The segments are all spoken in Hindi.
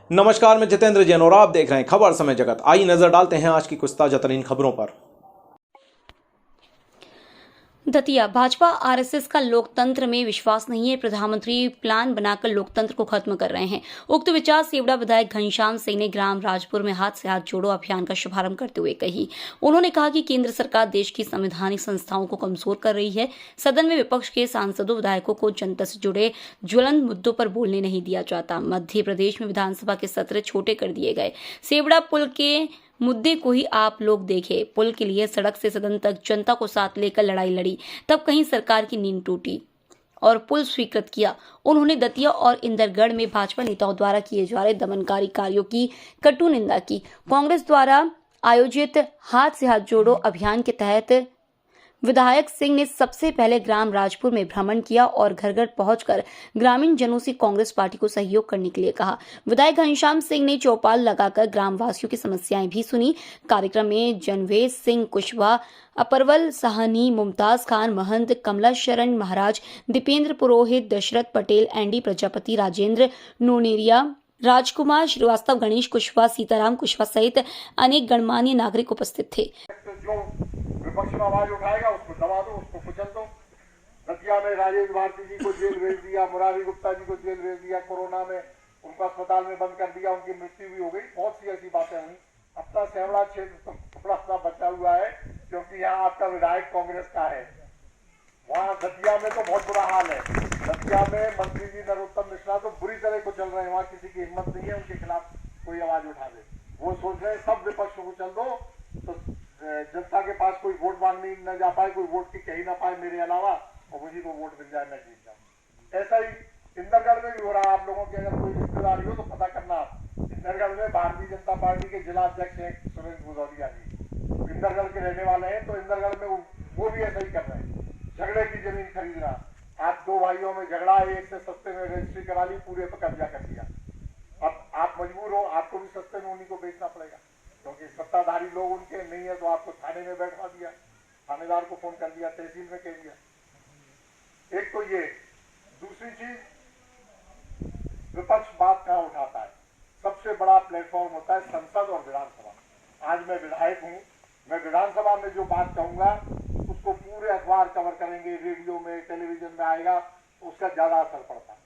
नमस्कार, मैं जितेंद्र जैन और आप देख रहे हैं खबर समय जगत। आइए नजर डालते हैं आज की कुछ ताजा तरीन खबरों पर। दतिया भाजपा आरएसएस का लोकतंत्र में विश्वास नहीं है। प्रधानमंत्री प्लान बनाकर लोकतंत्र को खत्म कर रहे हैं। उक्त विचार सेवड़ा विधायक घनश्याम सिंह ने ग्राम राजपुर में हाथ से हाथ जोड़ो अभियान का शुभारंभ करते हुए कही। उन्होंने कहा कि केंद्र सरकार देश की संवैधानिक संस्थाओं को कमजोर कर रही है। सदन में विपक्ष के सांसदों विधायकों को जनता से जुड़े ज्वलंत मुद्दों पर बोलने नहीं दिया जाता। मध्य प्रदेश में विधानसभा के सत्र छोटे कर दिए गए। सेवड़ा पुल के मुद्दे को ही आप लोग देखें। पुल के लिए सड़क से सदन तक जनता को साथ लेकर लड़ाई लड़ी, तब कहीं सरकार की नींद टूटी और पुल स्वीकृत किया। उन्होंने दतिया और इंदरगढ़ में भाजपा नेताओं द्वारा किए जा रहे दमनकारी कार्यों की कटु निंदा की। कांग्रेस द्वारा आयोजित हाथ से हाथ जोड़ो अभियान के तहत विधायक सिंह ने सबसे पहले ग्राम राजपुर में भ्रमण किया और घर घर पहुंचकर ग्रामीण जनों से कांग्रेस पार्टी को सहयोग करने के लिए कहा। विधायक घनश्याम सिंह ने चौपाल लगाकर ग्राम वासियों की समस्याएं भी सुनी। कार्यक्रम में जनवेश सिंह कुशवाहा, अपरवल साहनी, मुमताज खान, महंत कमला शरण महाराज, दीपेंद्र पुरोहित, दशरथ पटेल, एनडी प्रजापति, राजेंद्र नोनेरिया, राजकुमार श्रीवास्तव, गणेश कुशवाहा, सीताराम कुशवाहा सहित अनेक गणमान्य नागरिक उपस्थित थे। विपक्ष में आवाज उठाएगा उसको दबा दो, उसको कुचल दो। दतिया में राजेश भारती जी को जेल भेज दिया, मुरारी गुप्ता जी को जेल भेज दिया, कोरोना में उनको अस्पताल में बंद कर दिया, उनकी मृत्यु भी हो गई। बहुत सी ऐसी बातें हुई। अपना सेवड़ा क्षेत्र थोड़ा सा बचा हुआ है क्योंकि यहाँ आपका विधायक कांग्रेस का है। वहाँ दतिया में तो बहुत बुरा हाल है। दतिया में मंत्री जी नरोत्तम मिश्रा तो बुरी तरह को चल रहे हैं। वहाँ किसी की हिम्मत नहीं है उनके खिलाफ कोई आवाज उठा दे। वो सोच रहे हैं सब विपक्ष को चल दो तो जनता के पास कोई वोट मांगने न जा पाए, कोई वोट की कही ना पाए मेरे अलावा, और मुझे को वोट मिल जाए, मैं जीत जाऊं। ऐसा ही इंदरगढ़ में भी हो रहा है। आप लोगों की अगर कोई रिश्तेदारी हो तो पता करना। इंदरगढ़ में भारतीय जनता पार्टी के जिला अध्यक्ष हैं सुरेश भदौरिया जी, इंदरगढ़ के रहने वाले हैं। तो इंदरगढ़ में वो भी ऐसा ही कर रहे हैं, झगड़े की जमीन खरीदना। आप दो भाइयों में झगड़ा है, एक से सस्ते में रजिस्ट्री करा ली, पूरे पर कब्जा कर दिया। अब आप मजबूर हो, आपको भी सस्ते में उन्हीं को बेचना पड़ेगा क्योंकि सत्ताधारी लोग उनके नहीं है। तो आपको थाने में बैठा दिया, थानेदार को फोन कर दिया, तहसील में कह दिया। एक तो ये। दूसरी चीज, विपक्ष बात कहां उठाता है? सबसे बड़ा प्लेटफॉर्म होता है संसद और विधानसभा। आज मैं विधायक हूं, मैं विधानसभा में जो बात कहूंगा उसको पूरे अखबार कवर करेंगे, रेडियो में, टेलीविजन में आएगा, तो उसका ज्यादा असर पड़ता है।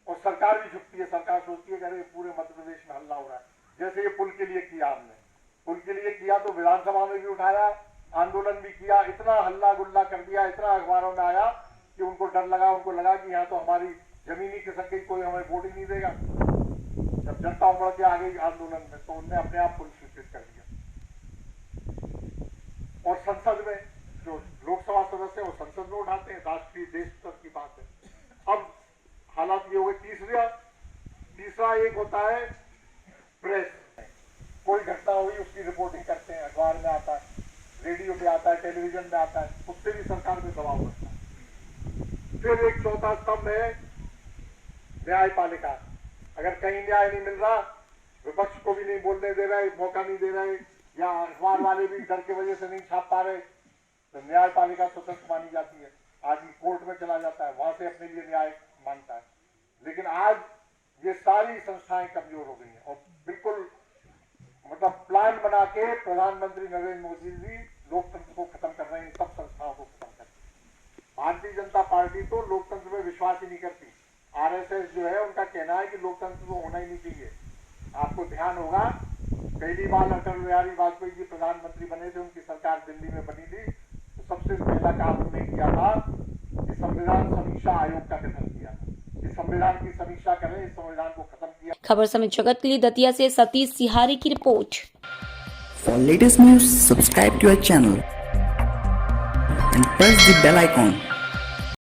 और सरकार भी झुकती है। सरकार सोचती है कि अरे पूरे मध्य प्रदेश में हल्ला हो रहा है। जैसे ये पुल के लिए किया हमने, पुल के लिए किया तो विधानसभा में भी उठाया, आंदोलन भी किया, इतना हल्ला गुल्ला कर दिया, इतना अखबारों में आया कि उनको डर लगा। उनको लगा कि यहाँ तो हमारी जमीनी खिसक गई, कोई हमें वोट ही नहीं देगा। जब जनता उमड़ के आ गई आंदोलन में तो उनने अपने आप पुल स्वीकृत कर दिया। और संसद में जो लोकसभा सदस्य है वो संसद में उठाते हैं। राष्ट्रीय देश स्तर की बात है। अब हालात ये हो गए। तीसरा एक होता है प्रेस। कोई घटना हुई उसकी रिपोर्टिंग करते हैं, अखबार में आता है, रेडियो पे आता है, टेलीविजन में आता है, उससे भी सरकार पे दबाव बनता है। फिर एक चौथा स्तंभ है न्यायपालिका। अगर कहीं न्याय नहीं मिल रहा, विपक्ष को भी नहीं बोलने दे रहे, मौका नहीं दे रहे, या अखबार वाले भी डर की वजह से नहीं छाप पा रहे, तो न्यायपालिका स्वतंत्र मानी जाती है। आदमी कोर्ट में चला जाता है, वहां से अपने लिए न्याय मांगता है। लेकिन आज ये सारी संस्थाएं कमजोर हो गई हैं और बिल्कुल मतलब प्लान बना के प्रधानमंत्री नरेंद्र मोदी जी लोकतंत्र को खत्म कर रहे हैं, सब संस्थाओं को खत्म कर रहे हैं। भारतीय जनता पार्टी तो लोकतंत्र में विश्वास ही नहीं करती। आरएसएस जो है उनका कहना है कि लोकतंत्र तो होना ही नहीं चाहिए। आपको ध्यान होगा, पहली बार अटल बिहारी वाजपेयी जी प्रधानमंत्री बने थे, उनकी सरकार दिल्ली में बनी थी, तो सबसे पहला काम उन्होंने किया था कि संविधान समीक्षा आयोग का गठन किया। इस संविधान की समीक्षा करें, इस संविधान को खत्म किया। खबर समय जगत के लिए दतिया से सतीश सिहारी की report. For latest news, subscribe to our channel and press the bell icon.